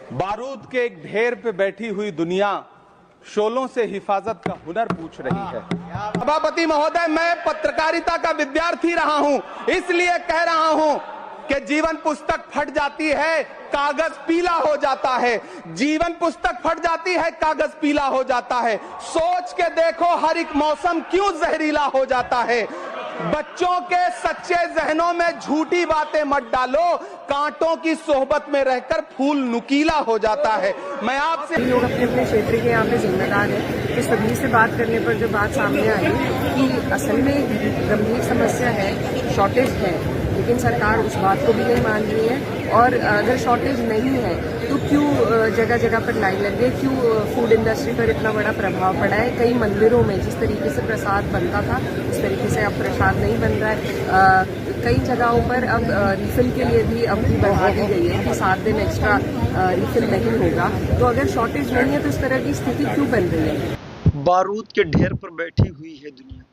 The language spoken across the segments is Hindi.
बारूद के एक ढेर पे बैठी हुई दुनिया शोलों से हिफाजत का हुनर पूछ रही है। सभापति महोदय, मैं पत्रकारिता का विद्यार्थी रहा हूं, इसलिए कह रहा हूं कि जीवन पुस्तक फट जाती है, कागज पीला हो जाता है। जीवन पुस्तक फट जाती है, कागज पीला हो जाता है। सोच के देखो हर एक मौसम क्यों जहरीला हो जाता है। बच्चों के सच्चे जहनों में झूठी बातें मत डालो, कांटों की सोहबत में रहकर फूल नुकीला हो जाता है। मैं आपसे लोग अपने अपने क्षेत्र के यहाँ पे जिम्मेदार हैं कि सभी से बात करने पर जो बात सामने आई कि असल में गंभीर समस्या है, शॉर्टेज है, लेकिन सरकार उस बात को भी नहीं मान रही है। और अगर शॉर्टेज नहीं है तो क्यों जगह जगह पर लाइन लग गई, क्यों फूड इंडस्ट्री पर इतना बड़ा प्रभाव पड़ा है। कई मंदिरों में जिस तरीके से प्रसाद बनता था उस तरीके से अब प्रसाद नहीं बन रहा है। कई जगहों पर अब रिफिल के लिए भी अवधि बढ़ा दी गई है कि 7 दिन एक्स्ट्रा रिफिल नहीं होगा। तो अगर शॉर्टेज नहीं है तो इस तरह की स्थिति क्यों बन रही है। बारूद के ढेर पर बैठी हुई है दुनिया,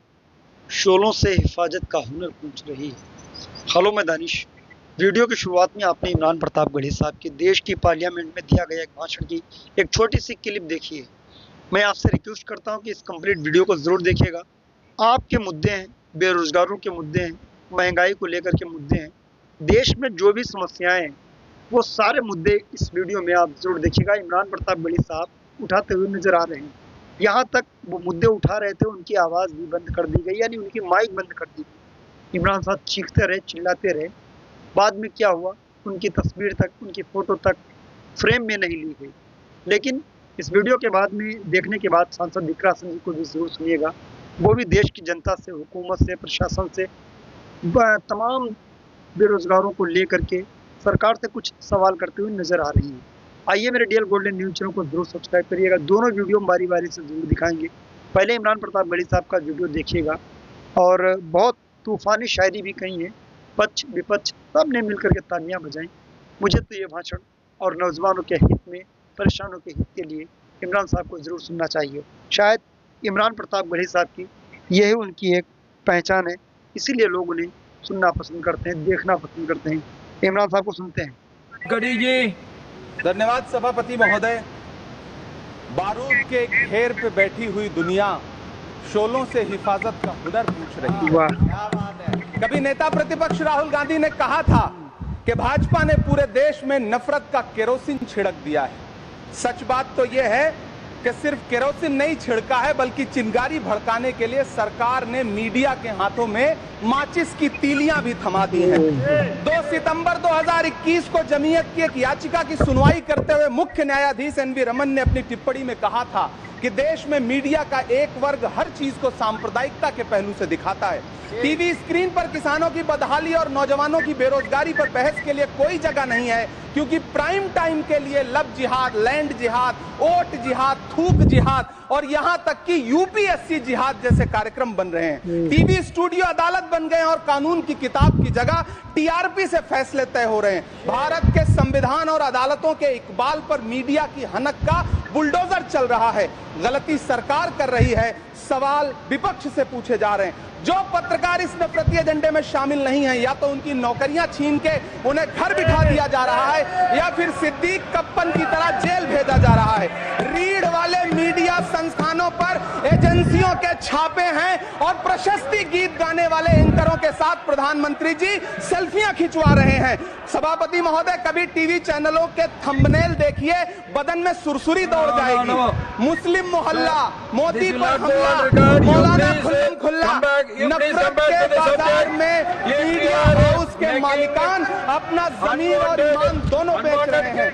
शोलों से हिफाजत का हुनर पूछ रही है। हेलो, मैं दानिश। वीडियो की शुरुआत में आपने इमरान प्रतापगढ़ी साहब के देश की पार्लियामेंट में दिया गया एक भाषण की एक छोटी सी क्लिप देखी है। मैं आपसे रिक्वेस्ट करता हूं कि इस कंप्लीट वीडियो को ज़रूर देखिएगा। आपके मुद्दे हैं, बेरोजगारों के मुद्दे हैं, महंगाई को लेकर के मुद्दे हैं, देश में जो भी समस्याएं हैं वो सारे मुद्दे इस वीडियो में आप जरूर देखिएगा। इमरान प्रतापगढ़ी साहब उठाते हुए नजर आ रहे हैं। यहाँ तक वो मुद्दे उठा रहे थे, उनकी आवाज़ भी बंद कर दी गई, यानी उनकी माइक बंद कर दी गई। इमरान साहब चीखते रहे, चिल्लाते रहे। बाद में क्या हुआ, उनकी तस्वीर तक, उनकी फ़ोटो तक फ्रेम में नहीं ली गई। लेकिन इस वीडियो के बाद में देखने के बाद सांसद दिकरा सिंह जी को भी ज़रूर सुनिएगा। वो भी देश की जनता से, हुकूमत से, प्रशासन से, तमाम बेरोजगारों को लेकर के सरकार से कुछ सवाल करते हुए नज़र आ रही हैं। आइए मेरे डीएल गोल्डन न्यूज़ चैनल को जरूर सब्सक्राइब करिएगा। दोनों वीडियो हम बारी बारी से जरूर दिखाएंगे। पहले इमरान प्रतापगढ़ी साहब का वीडियो देखिएगा और बहुत तूफ़ानी शायरी भी कही है, पक्ष विपक्ष सब ने मिलकर के तालियां बजाई। मुझे तो ये भाषण और नौजवानों के हित में, परेशानों के हित के लिए इमरान साहब को ज़रूर सुनना चाहिए। शायद इमरान प्रतापगढ़ी साहब की यही उनकी एक पहचान है, इसीलिए लोग उन्हें सुनना पसंद करते हैं, देखना पसंद करते हैं। इमरान साहब को सुनते हैं। गढ़ी जी, धन्यवाद सभापति महोदय। बारूद के एक ढेर पे बैठी हुई दुनिया शोलों से हिफाजत का हुनर पूछ रही है। वाह। कभी नेता प्रतिपक्ष राहुल गांधी ने कहा था कि भाजपा ने पूरे देश में नफरत का केरोसिन छिड़क दिया है। सच बात तो यह है कि सिर्फ केरोसिन नहीं छिड़का है, बल्कि चिंगारी भड़काने के लिए सरकार ने मीडिया के हाथों में माचिस की तीलियां भी थमा दी हैं। 2 सितंबर 2021 को जमीयत की एक याचिका की सुनवाई करते हुए मुख्य न्यायाधीश एनवी रमन ने अपनी टिप्पणी में कहा था कि देश में मीडिया का एक वर्ग हर चीज को सांप्रदायिकता के पहलू से दिखाता है। टीवी स्क्रीन पर किसानों की बदहाली और नौजवानों की बेरोजगारी पर बहस के लिए कोई जगह नहीं है, क्योंकि प्राइम टाइम के लिए लब जिहाद, लैंड जिहाद, ओट जिहाद, थूक जिहाद और यहां तक कि यूपीएससी जिहाद जैसे कार्यक्रम बन रहे हैं। टीवी स्टूडियो अदालत बन गए और कानून की किताब की जगह टीआरपी से फैसले तय हो रहे हैं। भारत के संविधान और अदालतों के इकबाल पर मीडिया की हनक का बुलडोजर चल रहा है। गलती सरकार कर रही है, सवाल विपक्ष से पूछे जा रहे हैं। जो पत्रकार इस नफरती एजेंडे में शामिल नहीं है, या तो उनकी नौकरियां छीन के उन्हें घर बिठा दिया जा रहा है, या फिर सिद्दीक कप्पन की तरह जेल भेजा जा रहा है। रीढ़ वाले मीडिया संस्थानों पर एजेंसियों के छापे हैं और प्रशस्ति गीत गाने वाले एंकरों के साथ प्रधानमंत्री जी सेल्फियां खिंचवा रहे हैं। सभापति महोदय, कभी टीवी चैनलों के थंबनेल देखिए, बदन में सुरसुरी दौड़ जाएगी। मुस्लिम मोहल्ला, मोदी पर हमला, मौलाना खुल्लम खुल्ला, नफरत के बाजार में मीडिया हाउस के मालिकान अपना जमीन और ईमान दोनों बेच रहे हैं।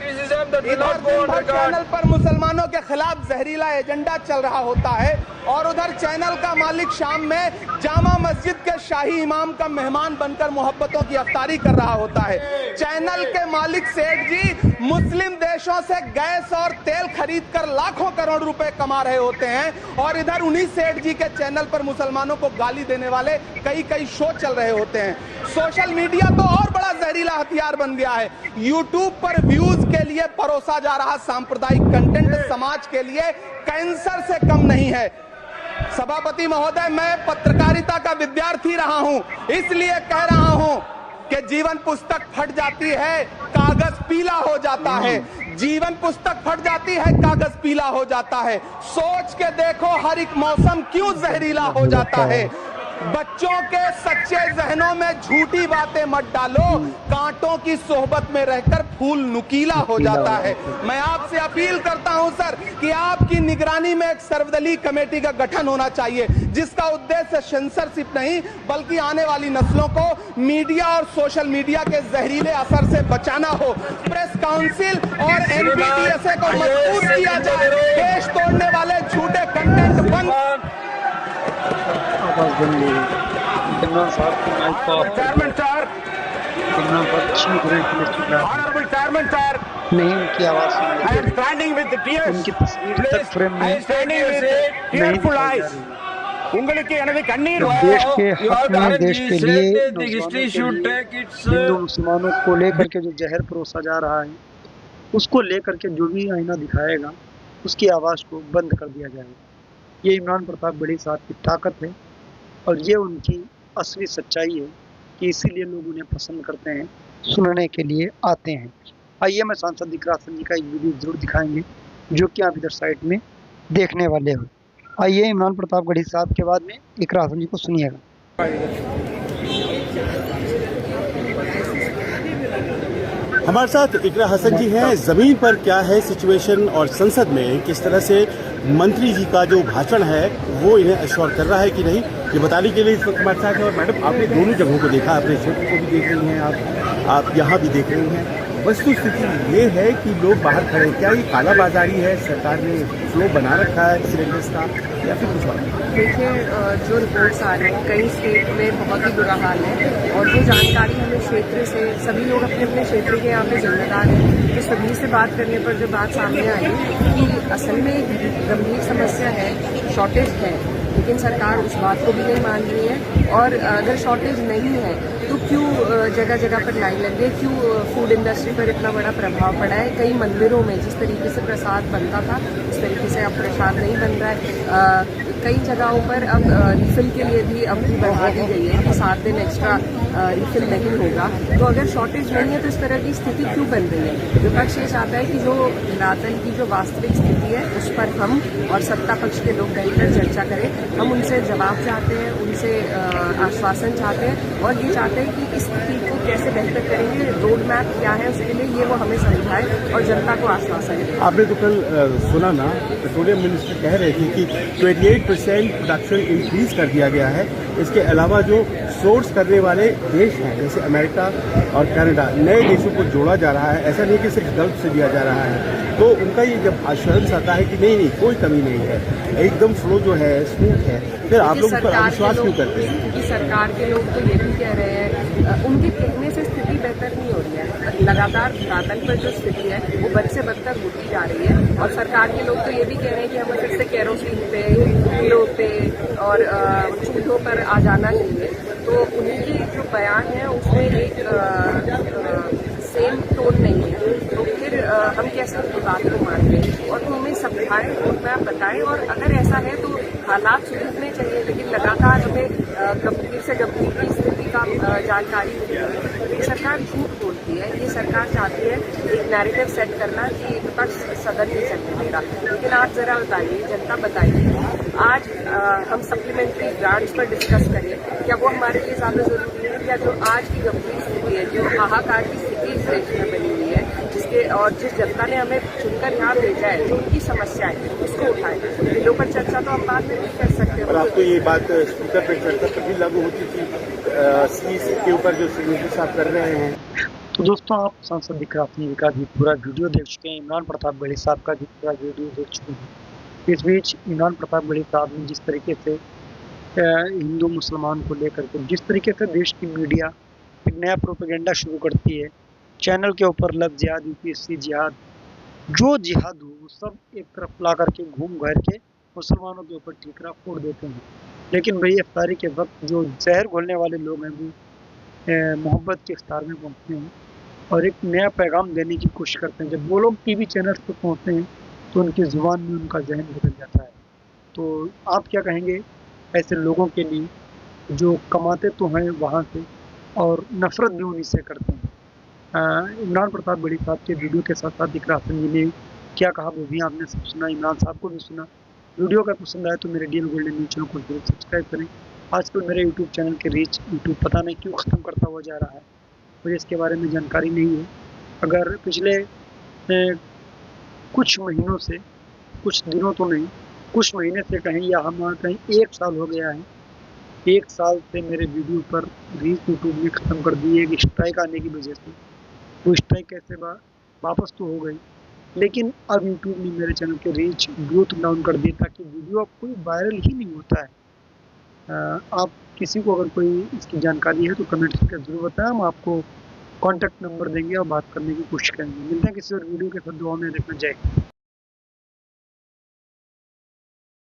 इधर दिन भर चैनल पर मुसलमानों के खिलाफ जहरीला एजेंडा चल रहा होता है और उधर चैनल का मालिक शाम में जामा मस्जिद के शाही इमाम का मेहमान बनकर मोहब्बतों की अफ्तारी कर रहा होता है। चैनल के मालिक सेठ जी मुस्लिम देशों से गैस और तेल खरीद कर लाखों करोड़ रुपए कमा रहे होते हैं और इधर उन्हीं सेठ जी के चैनल पर मुसलमानों को गाली देने वाले कई शो चल रहे होते हैं। सोशल मीडिया तो और बड़ा जहरीला हथियार बन गया है। यूट्यूब पर व्यूज के लिए परोसा जा रहा सांप्रदायिक कंटेंट समाज के लिए कैंसर से कम नहीं है। सभापति महोदय, मैं पत्रकारिता का विद्यार्थी रहा हूं, इसलिए कह रहा हूं कि जीवन पुस्तक फट जाती है, कागज पीला हो जाता है। जीवन पुस्तक फट जाती है, कागज पीला हो जाता है। सोच के देखो हर एक मौसम क्यों जहरीला हो जाता है। बच्चों के सच्चे जहनों में झूठी बातें मत डालो, कांटों की सोहबत में रहकर फूल नुकीला हो जाता है। मैं आपसे अपील करता हूं सर कि आपकी निगरानी में एक सर्वदलीय कमेटी का गठन होना चाहिए, जिसका उद्देश्य सेंसरशिप नहीं बल्कि आने वाली नस्लों को मीडिया और सोशल मीडिया के जहरीले असर से बचाना हो। प्रेस काउंसिल और एनपीटीएसए को मजबूत किया जाए, देश तोड़ने वाले झूठे कंटेंट बंद। इमरान साहब की माइक को Chairman sir, इमरान साहब chief rank minister Honorable Chairman sir, नहीं, उनकी आवाज सुनाई I दे am रही standing with the है। tears. उनकी तस्वीर तक फ्रेम I में am standing with नहीं tearful दिखाई जा eyes. रही है। உங்களுக்கு எனது கண்ணீர் देश के हक में, देश के लिए, नौजवानों के लिए, हिंदू मुसलमानों को लेकर के जो जहर परोसा जा रहा है, उसको लेकर के जो भी आईना दिखाएगा उसकी आवाज़ को बंद कर दिया जाएगा। ये इमरान प्रताप गढ़ी साहब की ताकत है और ये उनकी असली सच्चाई है कि इसीलिए लोग उन्हें पसंद करते हैं, सुनने के लिए आते हैं। आइए मैं सांसद इकरा हसन जी का एक वीडियो जरूर दिखाएंगे जो कि आप इधर साइड में देखने वाले हो। आइए इमरान प्रताप गढ़ी साहब के बाद में इकरा हसन जी को सुनिएगा। हमारे साथ इकरा हसन जी हैं। ज़मीन पर क्या है सिचुएशन और संसद में किस तरह से मंत्री जी का जो भाषण है वो इन्हें अश्योर कर रहा है कि नहीं, ये बताने के लिए इस वक्त हमारे साथ है। और मैडम, आपने दोनों जगहों को देखा, अपने क्षेत्र को भी देख रही हैं, आप यहाँ भी देख रही हैं। वस्तु स्थिति ये है कि लोग बाहर खड़े हैं। क्या ये कालाबाजारी है, सरकार ने फ्लो बना रखा है सिलेंडर्स का, या फिर कुछ और? देखिए, जो रिपोर्ट्स आ रहे हैं कई स्टेट में बहुत ही बुरा हाल है और जो जानकारी हमें क्षेत्र से, सभी लोग अपने अपने क्षेत्र के यहाँ पे जिम्मेदार हैं, तो सभी से बात करने पर जो बात सामने आई कि असल में एक गंभीर समस्या है, शॉर्टेज है, लेकिन सरकार उस बात को भी नहीं मान रही है। और अगर शॉर्टेज नहीं है तो क्यों जगह जगह पर लाइन लग गई, क्यों फूड इंडस्ट्री पर इतना बड़ा प्रभाव पड़ा है। कई मंदिरों में जिस तरीके से प्रसाद बनता था उस तरीके से अब प्रसाद नहीं बन रहा है। कई जगहों पर अब रिफिल के लिए भी अवधि बढ़ा दी गई है कि 7 दिन एक्स्ट्रा रिफिल नहीं होगा। तो अगर शॉर्टेज नहीं है तो इस तरह की स्थिति क्यों बन रही है। विपक्ष ये चाहता है कि जो धरातल की जो वास्तविक स्थिति है उस पर हम और सत्ता पक्ष के लोग बैठकर चर्चा करें। हम उनसे जवाब चाहते हैं, उनसे आश्वासन चाहते हैं और ये चाहते हैं कि इस स्थिति को कैसे बेहतर करेंगे, रोड मैप क्या है उसके लिए, ये वो हमें समझाए और जनता को आश्वासन दें। आपने तो कल सुना ना, पेट्रोलियम मिनिस्टर कह रहे थे कि 28% प्रोडक्शन इंक्रीज कर दिया गया है। इसके अलावा जो सोर्स करने वाले देश हैं जैसे अमेरिका और कनाडा, नए देशों को जोड़ा जा रहा है। ऐसा नहीं कि सिर्फ गल्फ से दिया जा रहा है। तो उनका ये जब आश्वासन आता है कि नहीं कोई कमी नहीं है, एकदम फ्लो जो है स्मूथ है, फिर आप लोग पर अविश्वास क्यों करते हैं? क्योंकि सरकार के लोग तो ये भी कह रहे हैं, उनके कहने से स्थिति बेहतर नहीं हो रही है। लगातार धरातल पर जो स्थिति है वो बद से बदतर होती जा रही है और सरकार के लोग तो ये भी कह रहे हैं कि हमें फिर से केरोसिन पे, चूल्हों पे और चूल्हों पर आ जाना चाहिए। तो उनकी जो बयान है उसमें एक सेम टोन नहीं है। तो फिर हम कैसे उनकी बात को मान लें और तो हमें समझाएं, रोड मैप बताएं और अगर ऐसा है तो हालात सुधरने चाहिए। लेकिन लगातार हमें गंभीर से गंभीर स्थिति का जानकारी मिलती है। ये सरकार झूठ बोलती है। ये सरकार चाहती है एक नैरेटिव सेट करना कि विपक्ष सदन नहीं चलने देगा। लेकिन आप जरा बताइए, जनता बताइए, आज हम सप्लीमेंट्री ग्रांट्स पर डिस्कस करें, क्या वो हमारे लिए ज़्यादा जरूरी है या जो आज की गंभीर स्थिति है, जो हाहाकार की स्थिति इस देश में बनी हुई है, जिसके और जिस जनता ने हमें चुनकर यहाँ भेजा है, जो उनकी समस्या है उसको उठाएं। बिलों पर चर्चा तो हम बाद में नहीं कर सकते। और आपको ये बात स्पीकर पर चर्चा तभी लागू होती थी सीसी के ऊपर जो सिग्नेचर्स आप कर रहे हैं। तो दोस्तों, आप सांसद इकरा हसन जी का भी पूरा वीडियो देख चुके हैं, इमरान प्रताप गढ़ी साहब का भी पूरा वीडियो देख चुके हैं। इस बीच इमरान प्रताप गढ़ी साहब ने जिस तरीके से हिंदू मुसलमान को लेकर के, जिस तरीके से देश की मीडिया एक नया प्रोपेगेंडा शुरू करती है, चैनल के ऊपर लव जिहाद, यूपीएससी जिहाद, जो जिहाद हो वो सब एक तरफ ला करके घूम घर के मुसलमानों के ऊपर ठीकरा फोड़ देते हैं। लेकिन भाई इफ्तारी के वक्त जो जहर घोलने वाले लोग हैं वो मोहब्बत के इफ्तार में पहुँचते हैं और एक नया पैगाम देने की कोशिश करते हैं। जब वो लोग टीवी चैनल्स पर पहुँचते हैं तो उनकी ज़ुबान में उनका जहन बदल जाता है। तो आप क्या कहेंगे ऐसे लोगों के लिए जो कमाते तो हैं वहाँ से और नफरत भी उन्हीं से करते हैं? इमरान प्रताप गढ़ी साहब के वीडियो के साथ साथ इकरा हसन जी ने क्या कहा वो भी आपने सब सुना, इमरान साहब को भी सुना। वीडियो का पसंद आया तो मेरे डीएल गोल्डन न्यूज चैनल को जरूर सब्सक्राइब करें। आजकल मेरे यूट्यूब चैनल के रीच यूट्यूब पता नहीं क्यों ख़त्म करता हुआ जा रहा है, मुझे इसके बारे में जानकारी नहीं है। अगर पिछले कुछ महीनों से, कुछ दिनों तो नहीं, कुछ महीने से कहें या हम कहीं 1 साल हो गया है, 1 साल से मेरे वीडियो पर रीच यूट्यूब ने ख़त्म कर दी है कि स्ट्राइक आने की वजह से। वो स्ट्राइक कैसे वापस तो हो गई, लेकिन अब यूट्यूब ने मेरे चैनल के रीच ग्रोथ डाउन कर दी ताकि वीडियो अब कोई वायरल ही नहीं होता है। आप किसी को अगर कोई इसकी जानकारी है तो कमेंट करके ज़रूर बताएं, हम आपको कॉन्टैक्ट नंबर देंगे और बात करने की कोशिश करेंगे। मिलते हैं किसी और वीडियो के साथ, दुआ में देखना। जय हिंद।